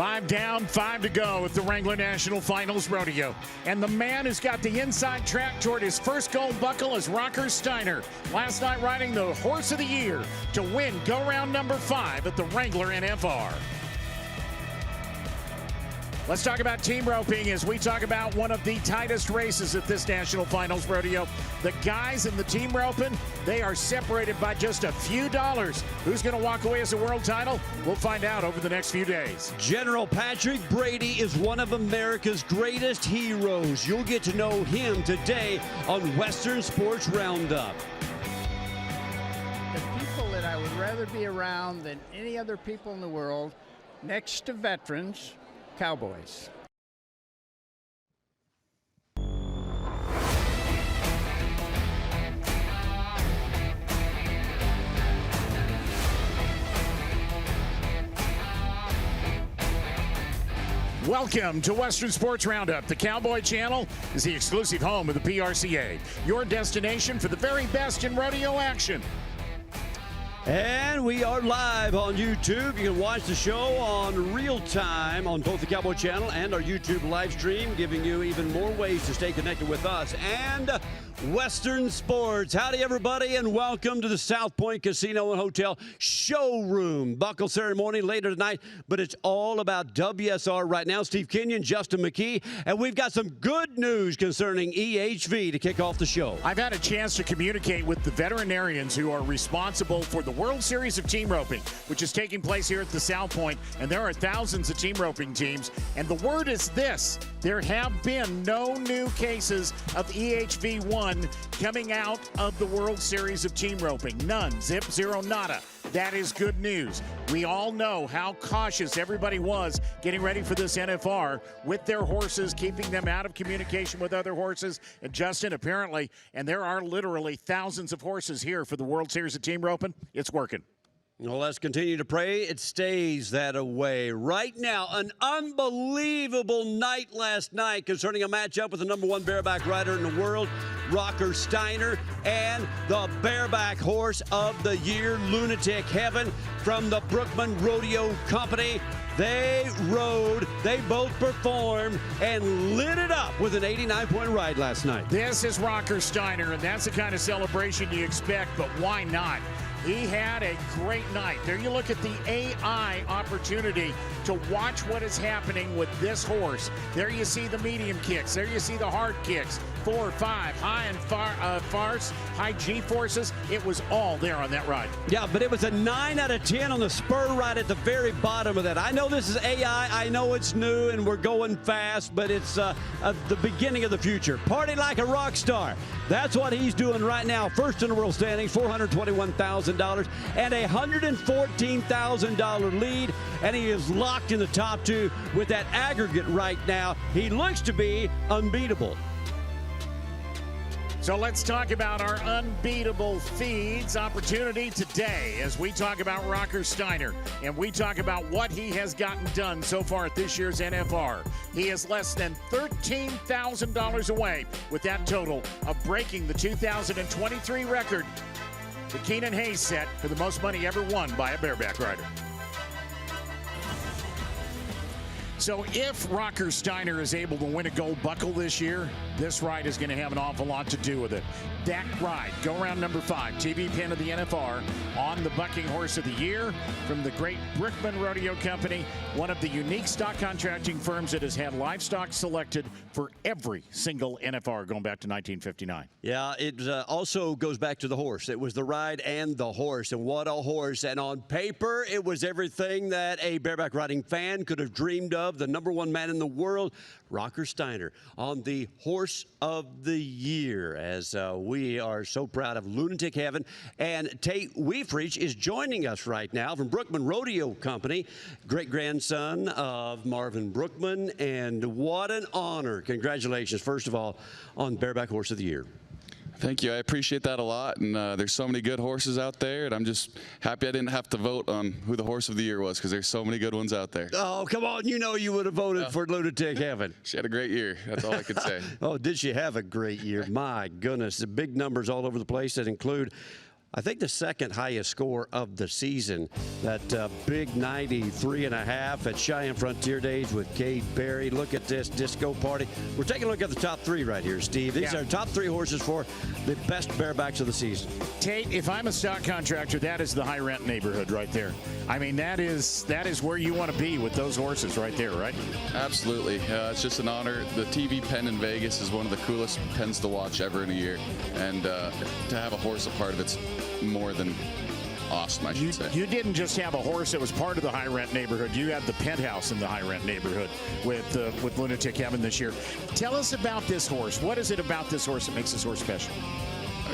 5 down, 5 to go at the Wrangler National Finals Rodeo. And the man who's got the inside track toward his first gold buckle is Rocker Steiner. Last night riding the horse of the year to win go-round number 5 at the Wrangler NFR. Let's talk about team roping as we talk about one of the tightest races at this National Finals Rodeo. The guys in the team roping, they are separated by just a few dollars. Who's going to walk away as a world title? We'll find out over the next few days. General Patrick Brady is one of America's greatest heroes. You'll get to know him today on Western Sports Roundup. The people that I would rather be around than any other people in the world, next to veterans, cowboys. Welcome to Western Sports Roundup. The Cowboy Channel is the exclusive home of the PRCA, your destination for the very best in rodeo action. And we are live on YouTube. You can watch the show on real time on both the Cowboy Channel and our YouTube live stream, giving you even more ways to stay connected with us and Western Sports. Howdy, everybody, and welcome to the South Point Casino and Hotel Showroom. Buckle ceremony later tonight, but it's all about WSR right now. Steve Kenyon, Justin McKee, and we've got some good news concerning EHV to kick off the show. I've had a chance to communicate with the veterinarians who are responsible for the World Series of Team Roping, which is taking place here at the South Point, and there are thousands of team roping teams, and the word is this: there have been no new cases of EHV1 coming out of the World Series of Team Roping. None. Zip, zero, nada. That is good news. We all know how cautious everybody was getting ready for this NFR with their horses, keeping them out of communication with other horses. And Justin, apparently, and there are literally thousands of horses here for the World Series of Team Roping, it's working. Well, let's continue to pray it stays that way. Right now, an unbelievable night last night concerning a matchup with the #1 bareback rider in the world, Rocker Steiner, and the bareback horse of the year, Lunatic Heaven, from the Brookman Rodeo Company. They rode, they both performed, and lit it up with an 89-point ride last night. This is Rocker Steiner, and that's the kind of celebration you expect, but why not? He had a great night. There you look at the AI opportunity to watch what is happening with this horse. There you see the medium kicks. There you see the hard kicks. 4, 5, high and farce, high G-forces. It was all there on that ride. Yeah, but it was a 9 out of 10 on the spur ride at the very bottom of that. I know this is AI. I know it's new and we're going fast, but it's the beginning of the future. Party like a rock star. That's what he's doing right now. First in the world standings, $421,000 and a $114,000 lead, and he is locked in the top 2 with that aggregate right now. He looks to be unbeatable. So let's talk about our unbeatable feeds opportunity today as we talk about Rocker Steiner and we talk about what he has gotten done so far at this year's NFR. He is less than $13,000 away with that total of breaking the 2023 record, the Keenan Hayes set for the most money ever won by a bareback rider. So if Rocker Steiner is able to win a gold buckle this year, this ride is going to have an awful lot to do with it. That ride, go round number 5, TV pin of the NFR on the bucking horse of the year from the great Brookman Rodeo Company, one of the unique stock contracting firms that has had livestock selected for every single NFR going back to 1959. Yeah, it also goes back to the horse. It was the ride and the horse, and what a horse. And on paper, it was everything that a bareback riding fan could have dreamed of. The #1 man in the world, Rocker Steiner, on the horse of the year, as we are so proud of Lunatic Heaven. And Tate Wieferich is joining us right now from Brookman Rodeo Company, great-grandson of Marvin Brookman, and what an honor. Congratulations, first of all, on bareback horse of the year. Thank you. I appreciate that a lot. And there's so many good horses out there, and I'm just happy I didn't have to vote on who the horse of the year was because there's so many good ones out there. Oh, come on. You know you would have voted for Lunatic Heaven. She had a great year. That's all I could say. Oh, did she have a great year? My goodness. The big numbers all over the place that include I think the second highest score of the season, that big 93.5 at Cheyenne Frontier Days with Cade Berry. Look at this disco party. We're taking a look at the top three right here, Steve. These are top three horses for the best barebacks of the season. Tate, if I'm a stock contractor, that is the high rent neighborhood right there. I mean, that is where you want to be with those horses right there, right? Absolutely. It's just an honor. The TV pen in Vegas is one of the coolest pens to watch ever in a year. And to have a horse a part of it's more than awesome, I should say. You didn't just have a horse that was part of the high rent neighborhood. You had the penthouse in the high rent neighborhood with Lunatic Heaven this year. Tell us about this horse. What is it about this horse that makes this horse special?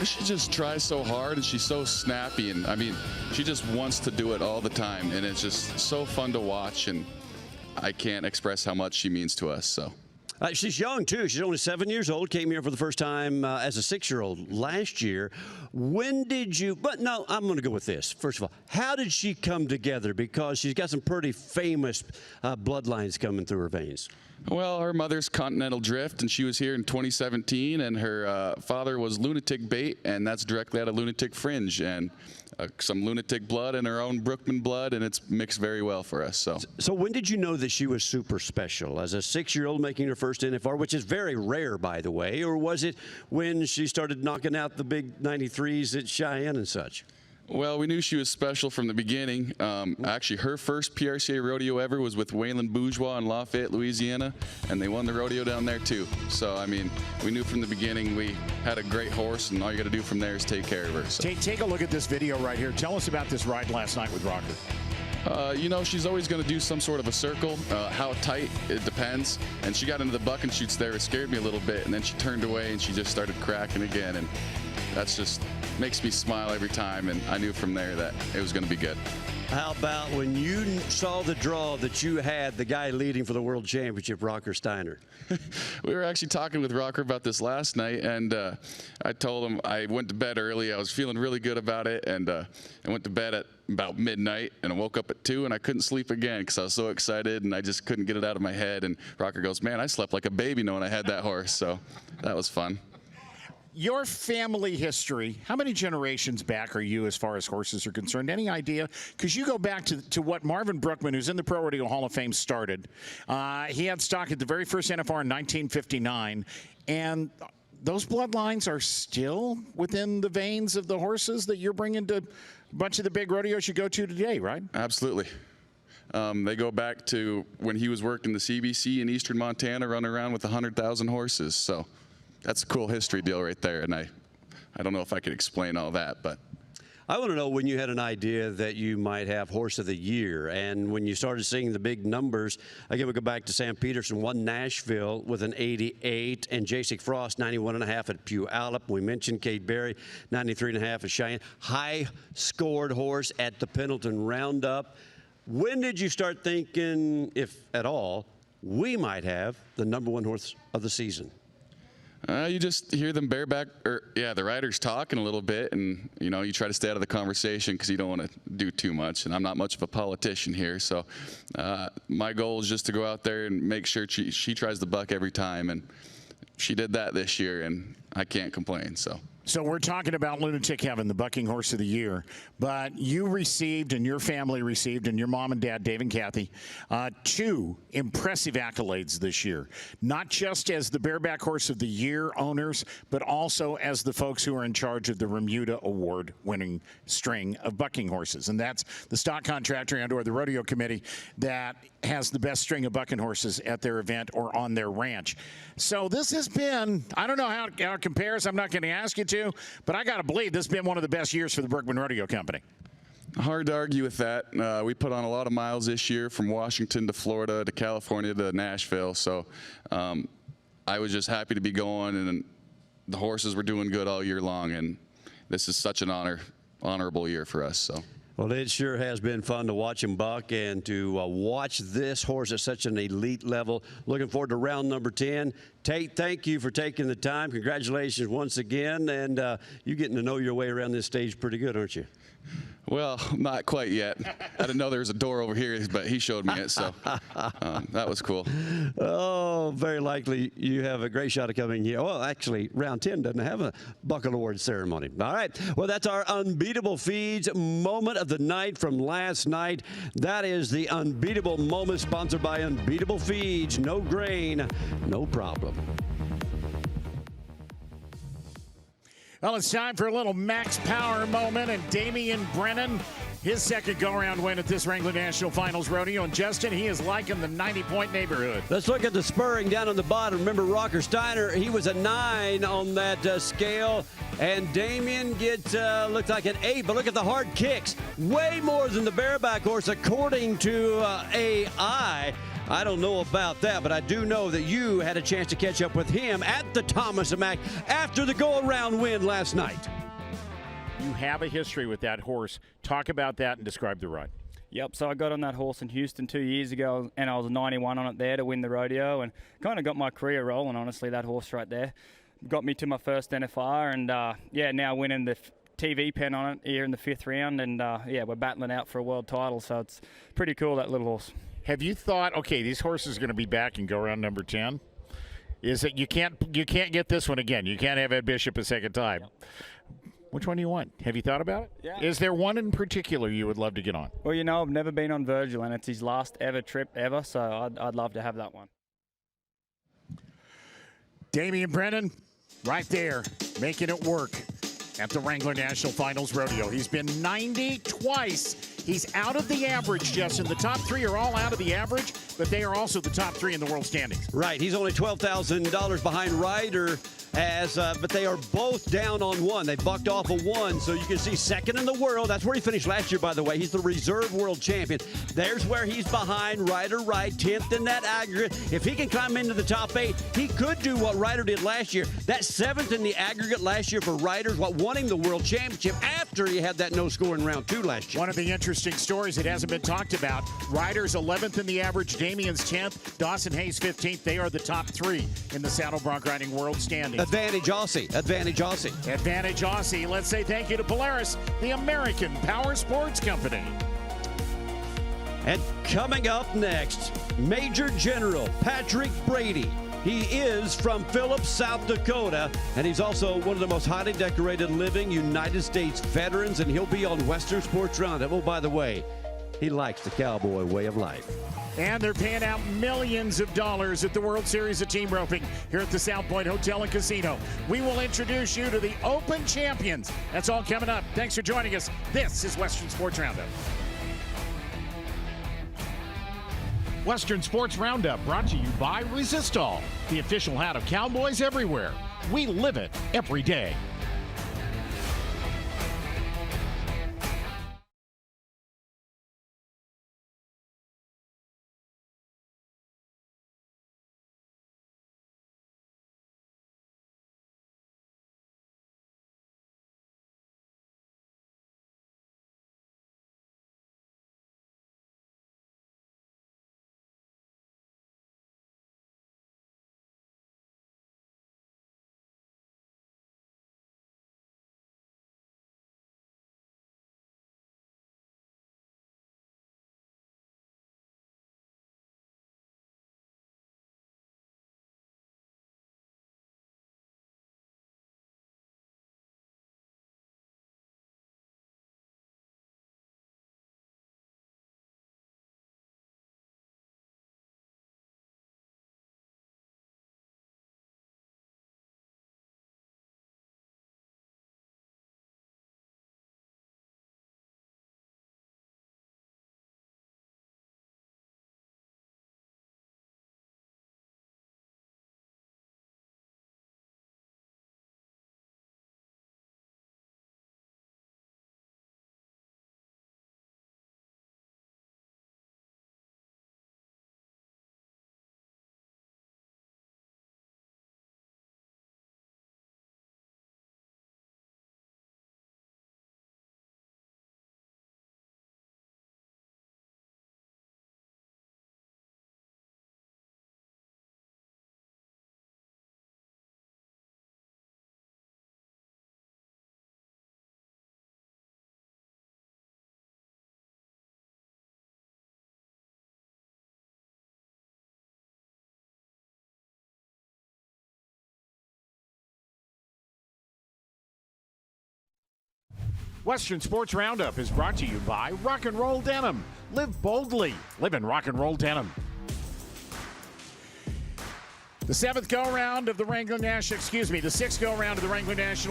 She just tries so hard, and she's so snappy, and I mean, she just wants to do it all the time, and it's just so fun to watch, and I can't express how much she means to us. So. She's young, too. She's only 7 years old. Came here for the first time as a 6-year-old last year. When did you – but no, I'm going to go with this. First of all, how did she come together? Because she's got some pretty famous bloodlines coming through her veins. Well, her mother's Continental Drift, and she was here in 2017, and her father was Lunatic Bait, and that's directly out of Lunatic Fringe, and some Lunatic blood and her own Brookman blood, and it's mixed very well for us. So when did you know that she was super special? As a 6-year-old making her first NFR, which is very rare, by the way, or was it when she started knocking out the big 93s at Cheyenne and such? Well, we knew she was special from the beginning. Actually, her first PRCA rodeo ever was with Waylon Bourgeois in Lafayette, Louisiana, and they won the rodeo down there too. So, I mean, we knew from the beginning we had a great horse, and all you got to do from there is take care of her. So. Take a look at this video right here. Tell us about this ride last night with Rocker. You know, she's always going to do some sort of a circle. How tight, it depends. And she got into the buck and shoots there. It scared me a little bit, and then she turned away and she just started cracking again. And that's just makes me smile every time, and I knew from there that it was going to be good. How about when you saw the draw that you had the guy leading for the World Championship, Rocker Steiner? We were actually talking with Rocker about this last night, and I told him I went to bed early. I was feeling really good about it, and I went to bed at about midnight, and I woke up at 2, and I couldn't sleep again because I was so excited, and I just couldn't get it out of my head. And Rocker goes, "Man, I slept like a baby knowing I had that horse," so that was fun. Your family history, how many generations back are you as far as horses are concerned? Any idea? Because you go back to what Marvin Brookman, who's in the Pro Rodeo Hall of Fame, started. He had stock at the very first NFR in 1959, and those bloodlines are still within the veins of the horses that you're bringing to a bunch of the big rodeos you go to today, right? Absolutely. They go back to when he was working the CBC in eastern Montana, running around with 100,000 horses, so that's a cool history deal right there, and I don't know if I could explain all that, but. I want to know when you had an idea that you might have Horse of the Year, and when you started seeing the big numbers. Again, we go back to Sam Peterson, won Nashville with an 88, and Jasek Frost, 91.5 at Puyallup. We mentioned Cade Berry, 93.5 at Cheyenne. High-scored horse at the Pendleton Roundup. When did you start thinking, if at all, we might have the #1 horse of the season? You just hear them bareback, the riders talking a little bit, and you know, you try to stay out of the conversation because you don't want to do too much. And I'm not much of a politician here, so my goal is just to go out there and make sure she tries the buck every time, and she did that this year, and I can't complain. So we're talking about Lunatic Heaven, the bucking horse of the year. But you received, and your family received, and your mom and dad, Dave and Kathy, 2 impressive accolades this year. Not just as the Bareback Horse of the Year owners, but also as the folks who are in charge of the Remuda Award-winning string of bucking horses. And that's the stock contractor and/or the rodeo committee that has the best string of bucking horses at their event or on their ranch. So this has been, I don't know how it compares. I'm not going to ask you to, but I got to believe this has been one of the best years for the Brookman Rodeo Company. Hard to argue with that. We put on a lot of miles this year, from Washington to Florida to California to Nashville. So I was just happy to be going, and the horses were doing good all year long, and this is such an honorable year for us. So. Well, it sure has been fun to watch him buck and to watch this horse at such an elite level. Looking forward to round number 10. Tate, thank you for taking the time. Congratulations once again, and you getting to know your way around this stage pretty good, aren't you? Well, not quite yet. I didn't know there was a door over here, but he showed me it, so that was cool. Oh, very likely you have a great shot of coming here. Well, actually, round 10 doesn't have a bucket award ceremony. All right. Well, that's our Unbeatable Feeds moment of the night from last night. That is the Unbeatable Moment sponsored by Unbeatable Feeds. No grain, no problem. Well, it's time for a little max power moment, and Damian Brennan, his second go-around win at this Wrangler National Finals Rodeo. And Justin, he is liking the 90-point neighborhood. Let's look at the spurring down on the bottom. Remember, Rocker Steiner, he was a 9 on that scale. And Damian gets, looked like an 8, but look at the hard kicks. Way more than the Bareback horse, according to AI. I don't know about that, but I do know that you had a chance to catch up with him at the Thomas & Mack after the go-around win last night. You have a history with that horse. Talk about that and describe the ride. Yep, so I got on that horse in Houston 2 years ago, and I was a 91 on it there to win the rodeo, and kind of got my career rolling, honestly, that horse right there. Got me to my first NFR, and yeah, now winning the TV pen on it here in the 5th round, and yeah, we're battling out for a world title, so it's pretty cool, that little horse. Have you thought, okay, these horses are going to be back and go around number 10? Is that you can't get this one again. You can't have Ed Bishop a second time. Yep. Which one do you want? Have you thought about it? Yeah. Is there one in particular you would love to get on? Well, you know, I've never been on Virgil, and it's his last ever trip ever, so I'd love to have that one. Damian Brennan, right there, making it work at the Wrangler National Finals Rodeo. He's been 90 twice. He's out of the average, Justin. The top 3 are all out of the average, but they are also the top 3 in the world standings. Right. He's only $12,000 behind Ryder, but they are both down on 1. They bucked off a 1, so you can see second in the world. That's where he finished last year, by the way. He's the reserve world champion. There's where he's behind Ryder Wright, 10th in that aggregate. If he can climb into the top 8, he could do what Ryder did last year. That 7th in the aggregate last year for Ryder's what won him the world championship after he had that no score in round 2 last year. One of the interesting stories that hasn't been talked about, Ryder's 11th in the average, Damian's 10th, Dawson Hayes 15th. They are the top 3 in the saddle bronc riding world standings. Advantage Aussie. Advantage Aussie. Advantage Aussie. Let's say thank you to Polaris, the American Power Sports Company. And coming up next, Major General Patrick Brady. He is from Phillips, South Dakota, and he's also one of the most highly decorated living United States veterans, and he'll be on Western Sports Roundup. Oh, by the way, he likes the cowboy way of life. And they're paying out millions of dollars at the World Series of Team Roping here at the South Point Hotel and Casino. We will introduce you to the Open Champions. That's all coming up. Thanks for joining us. This is Western Sports Roundup. Western Sports Roundup brought to you by Resistol, the official hat of cowboys everywhere. We live it every day. Western Sports Roundup is brought to you by Rock and Roll Denim. Live boldly. Live in rock and roll denim. The sixth go-around of the Wrangler National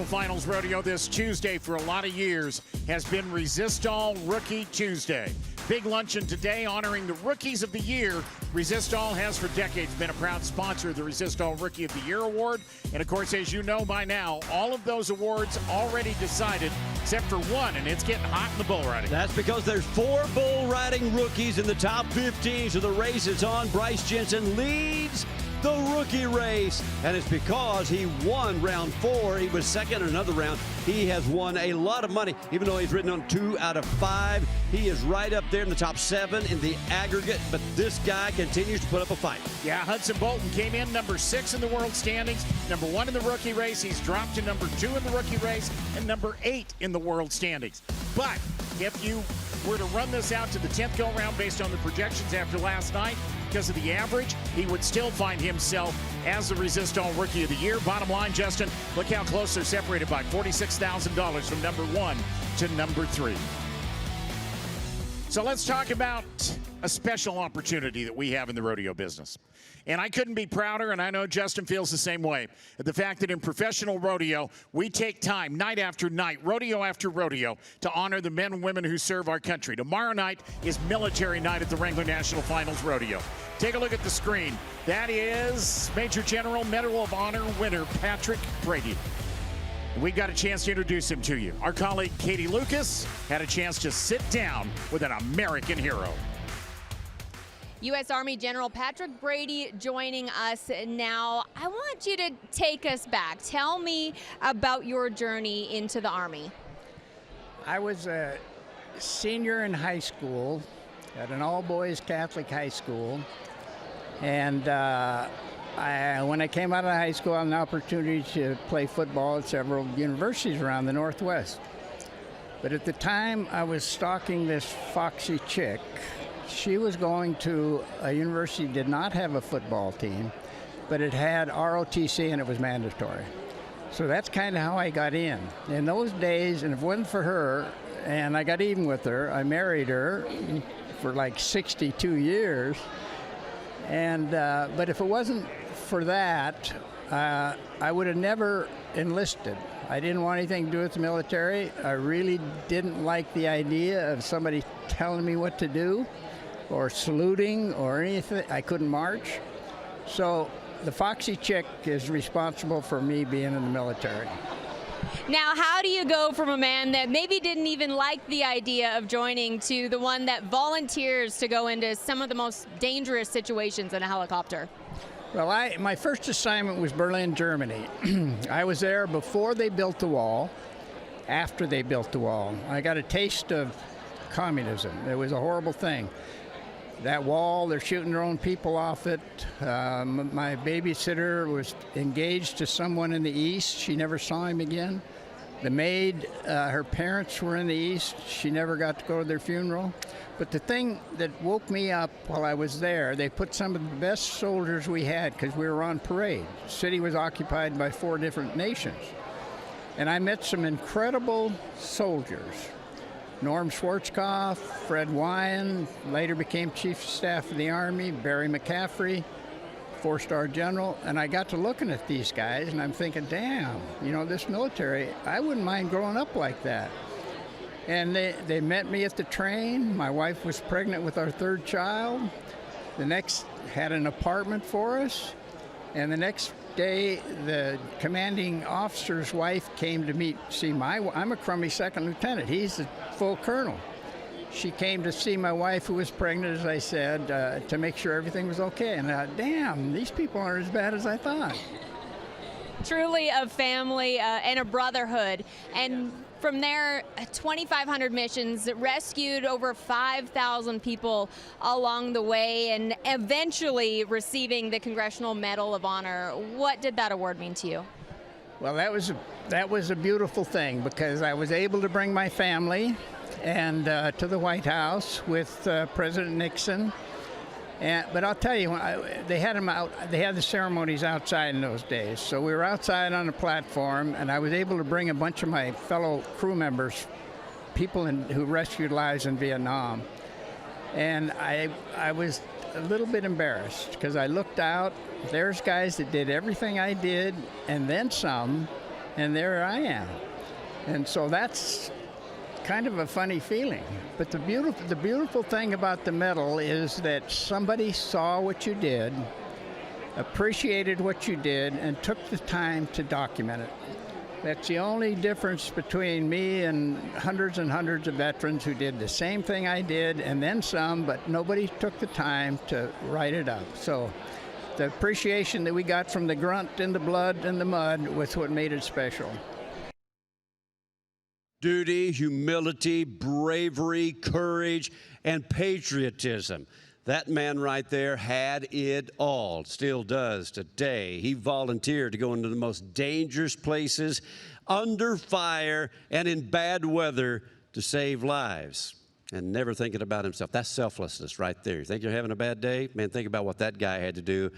Finals Rodeo this Tuesday for a lot of years has been Resistol Rookie Tuesday. Big luncheon today honoring the Rookies of the Year. Resistol has for decades been a proud sponsor of the Resistol Rookie of the Year Award. And of course, as you know by now, all of those awards already decided except for one, and it's getting hot in the bull riding. That's because there's 4 bull riding rookies in the top 15, so the race is on. Bryce Jensen leads the rookie race, and it's because he won round 4. He was second in another round. He has won a lot of money, even though he's ridden on 2 out of 5. He is right up there in the top 7 in the aggregate, but this guy continues to put up a fight. Yeah, Hudson Bolton came in number 6 in the world standings, number 1 in the rookie race. He's dropped to number 2 in the rookie race and number 8 in the world standings. But if you were to run this out to the 10th go-round based on the projections after last night, because of the average, he would still find himself as the Resistol Rookie of the Year. Bottom line, Justin, look how close they're separated by $46,000 from number 1 to number 3. So let's talk about a special opportunity that we have in the rodeo business. And I couldn't be prouder, and I know Justin feels the same way, at the fact that in professional rodeo, we take time, night after night, rodeo after rodeo, to honor the men and women who serve our country. Tomorrow night is military night at the Wrangler National Finals Rodeo. Take a look at the screen. That is Major General Medal of Honor winner Patrick Brady. We got a chance to introduce him to you. Our colleague Katy Lucas had a chance to sit down with an American hero. U.S. Army General Patrick Brady joining us now. I want you to take us back. Tell me about your journey into the Army. I was a senior in high school at an all-boys Catholic high school, and when I came out of high school, I had an opportunity to play football at several universities around the Northwest. But at the time, I was stalking this foxy chick. She was going to a university that did not have a football team, but it had ROTC and it was mandatory. So that's kind of how I got in. In those days, and if it wasn't for her, and I got even with her, I married her for like 62 years. And but if it wasn't for that, I would have never enlisted. I didn't want anything to do with the military. I really didn't like the idea of somebody telling me what to do or saluting or anything. I couldn't march. So the foxy chick is responsible for me being in the military. Now, how do you go from a man that maybe didn't even like the idea of joining to the one that volunteers to go into some of the most dangerous situations in a helicopter? Well, my first assignment was Berlin, Germany. I was there before they built the wall, after they built the wall. I got a taste of communism. It was a horrible thing. That wall, they're shooting their own people off it. My babysitter was engaged to someone in the East. She never saw him again. The maid, her parents were in the East. She never got to go to their funeral. But the thing that woke me up while I was there, they put some of the best soldiers we had because we were on parade. The city was occupied by 4 different nations. And I met some incredible soldiers. Norm Schwarzkopf, Fred Wyan, later became Chief of Staff of the Army, Barry McCaffrey, 4-star general, and I got to looking at these guys, and I'm thinking, damn, you know, this military, I wouldn't mind growing up like that. And they met me at the train. My wife was pregnant with our 3rd child. The next had an apartment for us, and the next day, the commanding officer's wife came to see I'm a crummy 2nd lieutenant. He's the full colonel. She came to see my wife, who was pregnant, as I said, to make sure everything was okay. And I thought, damn, these people aren't as bad as I thought. Truly a family and a brotherhood. And from there, 2,500 missions, rescued over 5,000 people along the way, and eventually receiving the Congressional Medal of Honor. What did that award mean to you? Well, that was a beautiful thing because I was able to bring my family and to the White House with President Nixon. But I'll tell you, they had them out. They had the ceremonies outside in those days. So we were outside on the platform, and I was able to bring a bunch of my fellow crew members people who rescued lives in Vietnam. And I was a little bit embarrassed because I looked out, there's guys that did everything I did and then some, and there I am. And so that's kind of a funny feeling. But the beautiful thing about the medal is that somebody saw what you did, appreciated what you did, and took the time to document it. That's the only difference between me and hundreds of veterans who did the same thing I did and then some, but nobody took the time to write it up. So the appreciation that we got from the grunt and the blood and the mud was what made it special. Duty, humility, bravery, courage, and patriotism. That man right there had it all, still does today. He volunteered to go into the most dangerous places, under fire, and in bad weather to save lives, and never thinking about himself. That's selflessness right there. You think you're having a bad day? Man, think about what that guy had to do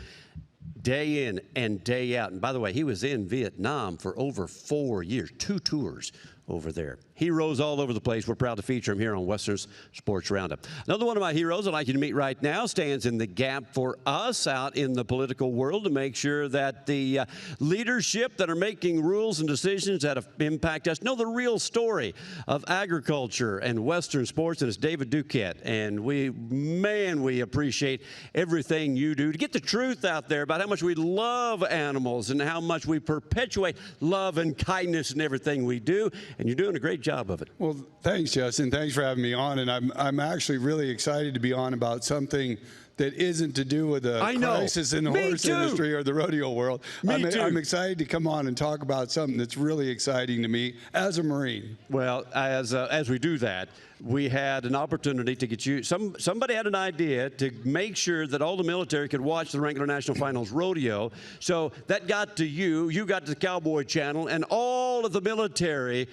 day in and day out. And by the way, he was in Vietnam for over 4 years, 2 tours over there. Heroes all over the place. We're proud to feature him here on Western Sports Roundup. Another one of my heroes I'd like you to meet right now stands in the gap for us out in the political world to make sure that the leadership that are making rules and decisions that impact us know the real story of agriculture and Western sports, and it's David Duquette. And we appreciate everything you do to get the truth out there about how much we love animals and how much we perpetuate love and kindness in everything we do. And you're doing a great job of it. Well, thanks, Justin. Thanks for having me on. And I'm actually really excited to be on about something that isn't to do with a crisis in the horse industry or the rodeo world. I'm excited to come on and talk about something that's really exciting to me as a Marine. Well, as we do that, we had an opportunity to get you, somebody had an idea to make sure that all the military could watch the Wrangler National Finals Rodeo. So that got to you got to the Cowboy Channel, and all of the military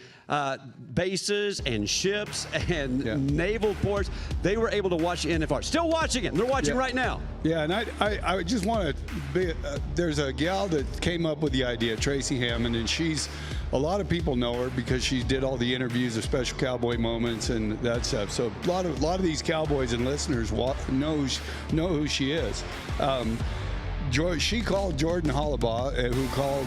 bases and ships and naval ports, they were able to watch the NFR. Still watching it. They're watching right now. Yeah, and I just want to be, there's a gal that came up with the idea, Tracy Hammond, and a lot of people know her because she did all the interviews of Special Cowboy Moments and that stuff. So a lot of these cowboys and listeners know who she is. She called Jordan Hollabaugh, who called,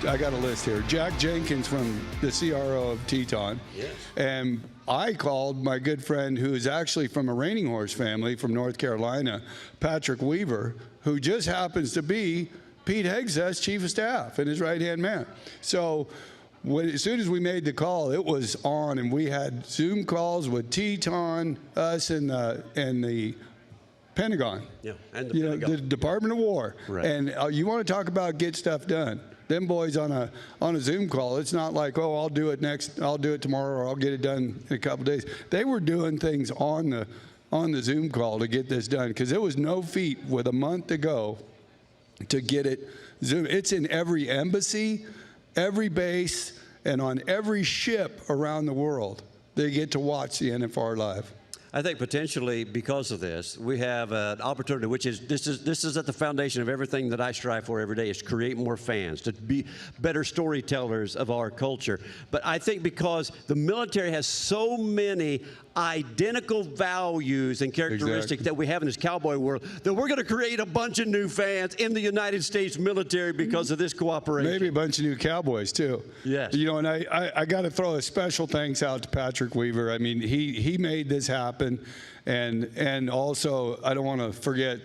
I got a list here, Jack Jenkins from the CRO of Teton. Yes. And I called my good friend who is actually from a reining horse family from North Carolina, Patrick Weaver, who just happens to be Pete Hegseth's chief of staff and his right-hand man. So as soon as we made the call, it was on, and we had Zoom calls with Teton, us, and the Pentagon. Yeah, and the Pentagon. The Department of War. Right. And you want to talk about get stuff done. Them boys on a Zoom call, it's not like, oh, I'll do it tomorrow, or I'll get it done in a couple days. They were doing things on the Zoom call to get this done, because it was no feat with a month to go to get it Zoom. It's in every embassy, every base, and on every ship around the world. They get to watch the NFR live. I think potentially because of this, we have an opportunity, which is this is at the foundation of everything that I strive for every day, is to create more fans, to be better storytellers of our culture. But I think because the military has so many identical values and characteristics that we have in this cowboy world, that we're going to create a bunch of new fans in the United States military because of this cooperation. Maybe a bunch of new cowboys too. Yes. You know, and I got to throw a special thanks out to Patrick Weaver. I mean, he made this happen, and also I don't want to forget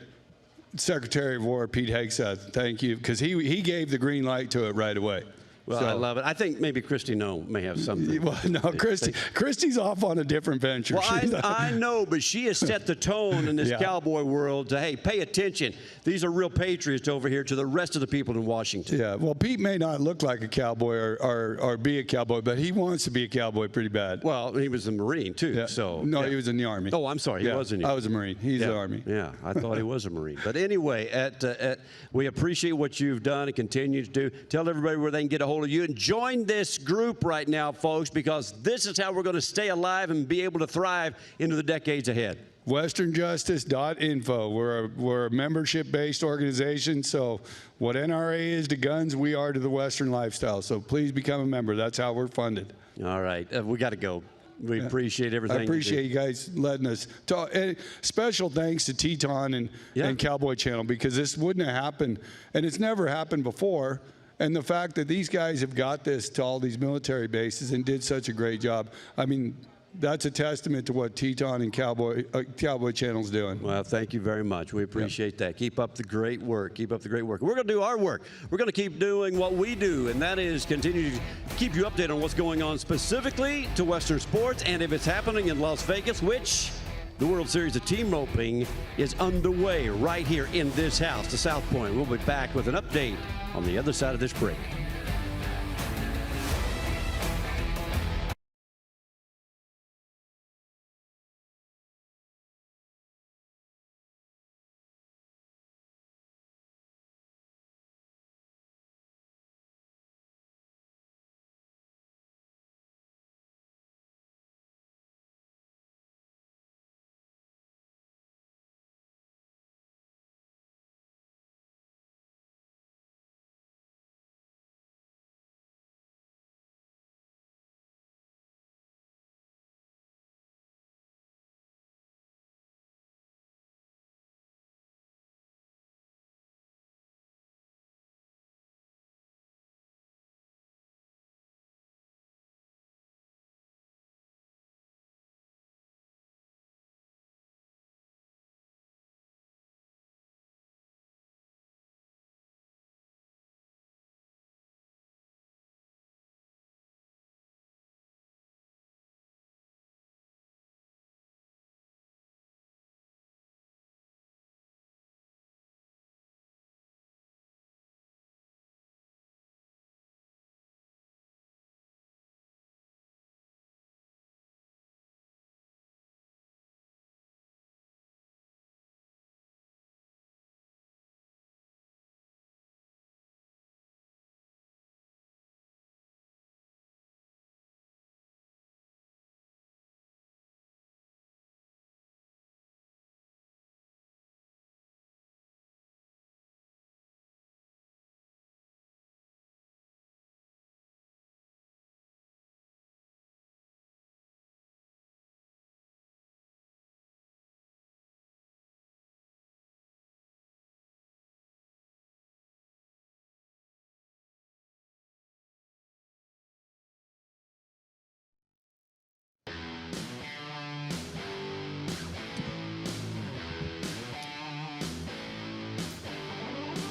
Secretary of War Pete Hegseth. Thank you, because he gave the green light to it right away. Well, so, I love it. I think maybe Christy may have something. Well, no, Christy's off on a different venture. Well, I know, but she has set the tone in this cowboy world to, hey, pay attention. These are real patriots over here to the rest of the people in Washington. Yeah, well, Pete may not look like a cowboy or be a cowboy, but he wants to be a cowboy pretty bad. Well, he was a Marine, too. Yeah. So no, he was in the Army. Oh, I'm sorry. He was in the Army. I was a Marine. He's the Army. Yeah, I thought he was a Marine. But anyway, we appreciate what you've done and continue to do. Tell everybody where they can get a hold of you, and join this group right now, folks, because this is how we're going to stay alive and be able to thrive into the decades ahead. westernjustice.info. We're a membership-based organization, so what NRA is to guns, we are to the Western lifestyle. So please become a member. That's how we're funded. All right. We got to go. We appreciate everything. I appreciate you guys letting us talk. And special thanks to Teton and Cowboy Channel, because this wouldn't have happened, and it's never happened before. And the fact that these guys have got this to all these military bases and did such a great job, I mean, that's a testament to what Teton and Cowboy Channel's doing. Well, thank you very much. We appreciate that. Keep up the great work. Keep up the great work. We're going to do our work. We're going to keep doing what we do, and that is continue to keep you updated on what's going on specifically to Western sports, and if it's happening in Las Vegas, which the World Series of Team Roping is underway right here in this house, the South Point. We'll be back with an update on the other side of this break.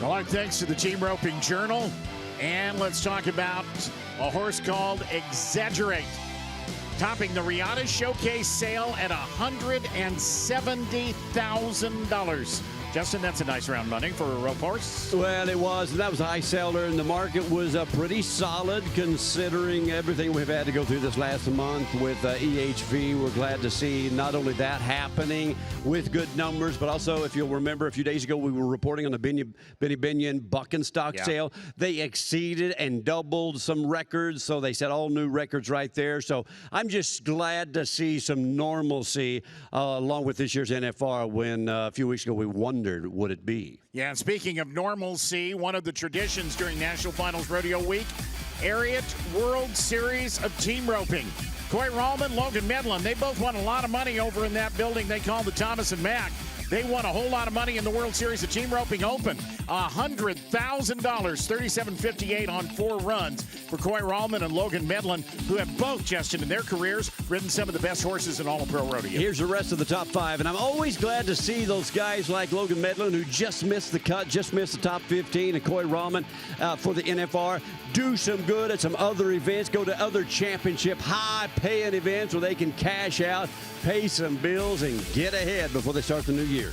Well, our thanks to the Team Roping Journal. And let's talk about a horse called Exaggerate, topping the Riata Showcase sale at $170,000. Justin, that's a nice round money for a rope horse. Well, it was. And that was a high seller, and the market was pretty solid considering everything we've had to go through this last month with EHV. We're glad to see not only that happening with good numbers, but also, if you'll remember, a few days ago we were reporting on the Benny Binion buck and stock sale. They exceeded and doubled some records, so they set all new records right there. So I'm just glad to see some normalcy along with this year's NFR when a few weeks ago we wondered, would it be? Yeah, and speaking of normalcy, one of the traditions during National Finals Rodeo Week, Ariat World Series of Team Roping. Coy Rallman, Logan Medlin, they both won a lot of money over in that building they call the Thomas and Mack. They won a whole lot of money in the World Series of Team Roping Open. $100,000, $37.58 on 4 runs for Coy Rallman and Logan Medlin, who have both, Justin, in their careers, ridden some of the best horses in all of pro rodeo. Here's the rest of the top 5, and I'm always glad to see those guys like Logan Medlin, who just missed the cut, just missed the top 15, and Coy Rallman for the NFR, do some good at some other events, go to other championship high-paying events where they can cash out, pay some bills, and get ahead before they start the new year.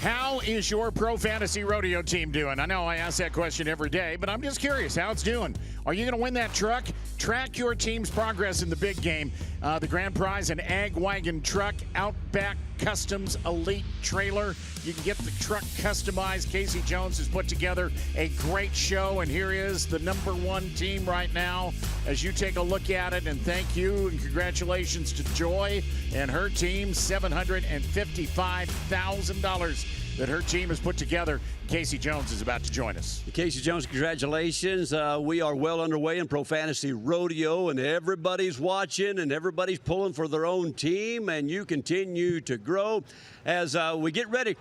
How is your Pro Fantasy Rodeo team doing? I know I ask that question every day, but I'm just curious how it's doing. Are you going to win that truck? Track your team's progress in the big game. The grand prize, an Ag Wagon truck, Outback Customs Elite trailer. You can get the truck customized. Casey Jones has put together a great show, and here is the #1 team right now as you take a look at it. And thank you and congratulations to Joy and her team, $755,000. that her team has put together. Casey Jones is about to join us. Casey Jones, congratulations. We are well underway in Pro Fantasy Rodeo, and everybody's watching and everybody's pulling for their own team, and you continue to grow as we get ready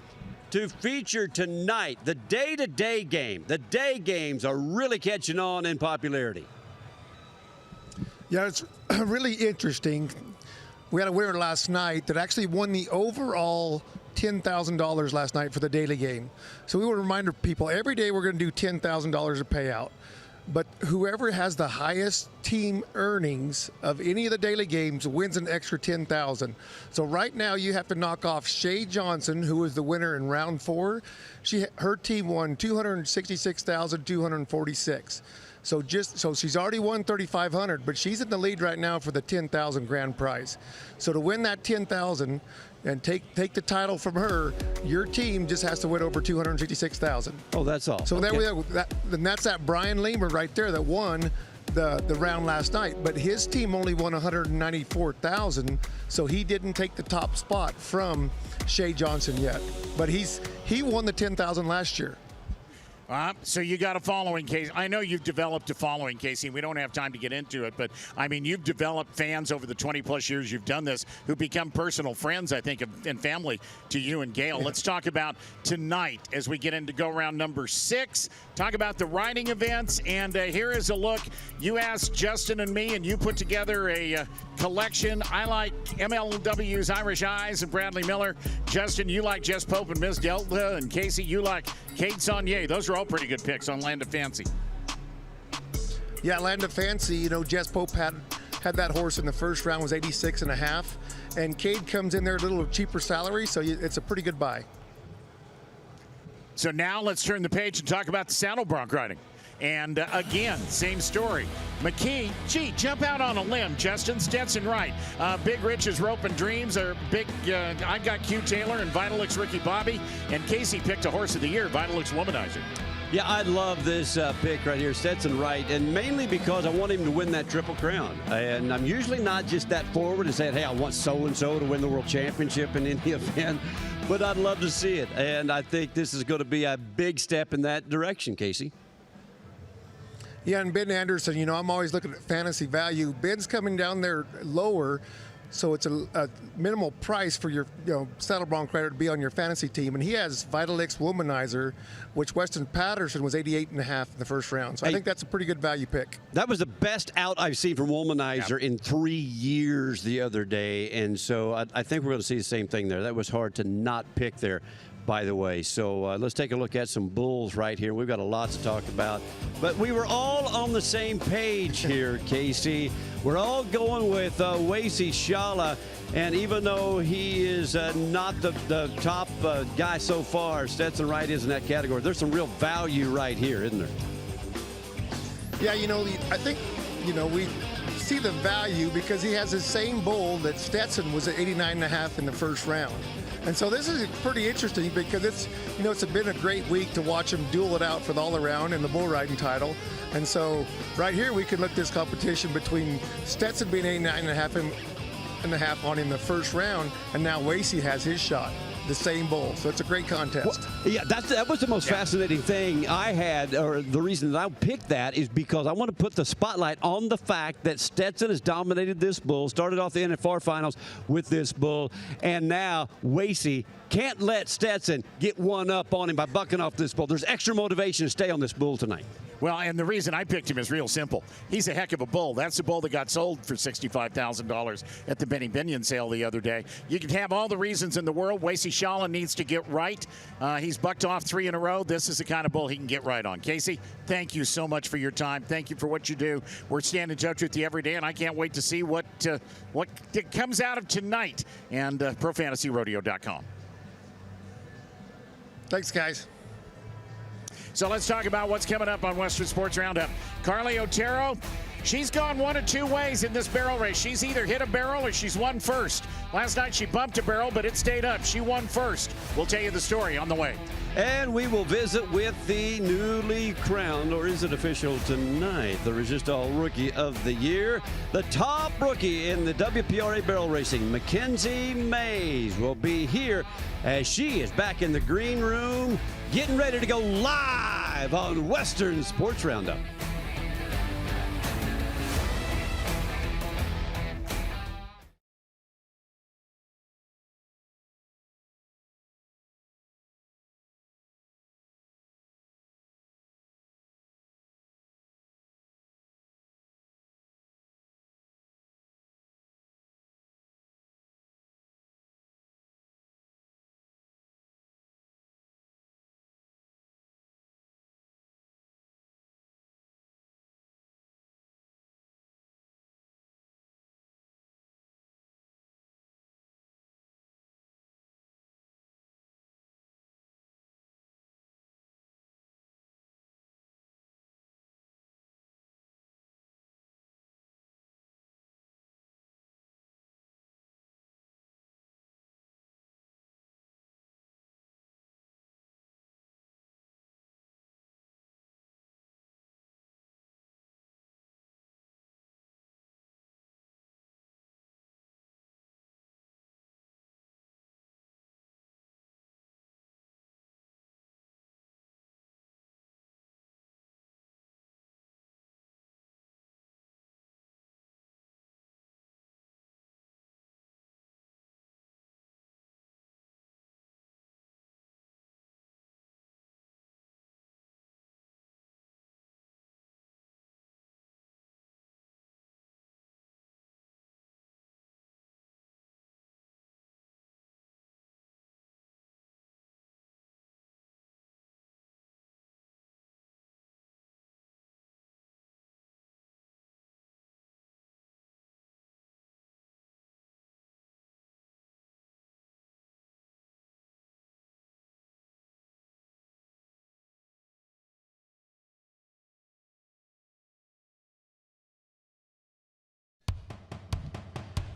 to feature tonight the day-to-day game. The day games are really catching on in popularity. Yeah, it's really interesting. We had a winner last night that actually won the overall $10,000 last night for the daily game. So we want to remind people every day we're going to do $10,000 of payout. But whoever has the highest team earnings of any of the daily games wins an extra $10,000. So right now you have to knock off Shay Johnson, who was the winner in round 4. Her team won $266,246. So she's already won $3,500, but she's in the lead right now for the $10,000 grand prize. So to win that $10,000 and take the title from her, your team just has to win over $266,000. Oh, that's all. So there we go. And that's that Brian Leamer right there that won the round last night. But his team only won $194,000, so he didn't take the top spot from Shay Johnson yet. But he won the $10,000 last year. So you got a following, Casey. I know you've developed a following, Casey. We don't have time to get into it, but I mean, you've developed fans over the 20-plus years you've done this who become personal friends, I think, and family to you and Gail. Let's talk about tonight as we get into go-round number 6. Talk about the riding events, and here is a look. You asked Justin and me, and you put together a collection. I like MLW's Irish Eyes and Bradley Miller. Justin, you like Jess Pope and Miss Delta, and Casey, you like Kate Saunier. Those are all pretty good picks on Land of Fancy. Yeah, Land of Fancy, you know, Jess Pope had that horse in the first round, was 86.5, and Cade comes in there a little cheaper salary, so it's a pretty good buy. So now let's turn the page and talk about the saddle bronc riding. And again, same story. McKee, jump out on a limb, Justin. Stetson Wright. Big Rich's Rope and Dreams are big. I got Q Taylor and Vitalix Ricky Bobby. And Casey picked a horse of the year, Vitalix Womanizer. Yeah, I love this pick right here, Stetson Wright, and mainly because I want him to win that Triple Crown. And I'm usually not just that forward and saying, hey, I want so-and-so to win the World Championship in any event, but I'd love to see it. And I think this is going to be a big step in that direction, Casey. Yeah, and Ben Anderson, you know, I'm always looking at fantasy value. Ben's coming down there lower, so it's a minimal price for your saddle bronc rider to be on your fantasy team. And he has Vitalix Womanizer, which Weston Patterson was 88.5 in the first round. So I think that's a pretty good value pick. That was the best out I've seen from Womanizer in 3 years the other day. And so I think we're going to see the same thing there. That was hard to not pick there, by the way. So let's take a look at some bulls right here. We've got a lot to talk about. But we were all on the same page here, Casey. We're all going with Wacy Shala. And even though he is not the top guy so far, Stetson Wright is in that category. There's some real value right here, isn't there? Yeah, you know, I think, you know, we see the value because he has the same bull that Stetson was at 89.5 in the first round. And so this is pretty interesting because it's been a great week to watch him duel it out for the all-around and the bull riding title. And so right here we can look at this competition between Stetson being 89.5 on him the first round, and now Wacy has his shot, the same bull. So it's a great contest. Well, yeah, that was the most fascinating thing I had, or the reason that I picked that is because I want to put the spotlight on the fact that Stetson has dominated this bull, started off the NFR finals with this bull, and now Wacy can't let Stetson get one up on him by bucking off this bull. There's extra motivation to stay on this bull tonight. Well, and the reason I picked him is real simple. He's a heck of a bull. That's the bull that got sold for $65,000 at the Benny Binion sale the other day. You can have all the reasons in the world. Wacy Shala needs to get right. He's bucked off 3 in a row. This is the kind of bull he can get right on. Casey, thank you so much for your time. Thank you for what you do. We're staying in touch with you every day, and I can't wait to see what comes out of tonight and ProFantasyRodeo.com. Thanks, guys. So let's talk about what's coming up on Western Sports Roundup. Carly Otero, she's gone one of two ways in this barrel race. She's either hit a barrel or she's won first. Last night she bumped a barrel, but it stayed up. She won first. We'll tell you the story on the way. And we will visit with the newly crowned, or is it official tonight, the Resistol Rookie of the Year. The top rookie in the WPRA barrel racing, Makenzie Mayes, will be here as she is back in the green room, getting ready to go live on Western Sports Roundup.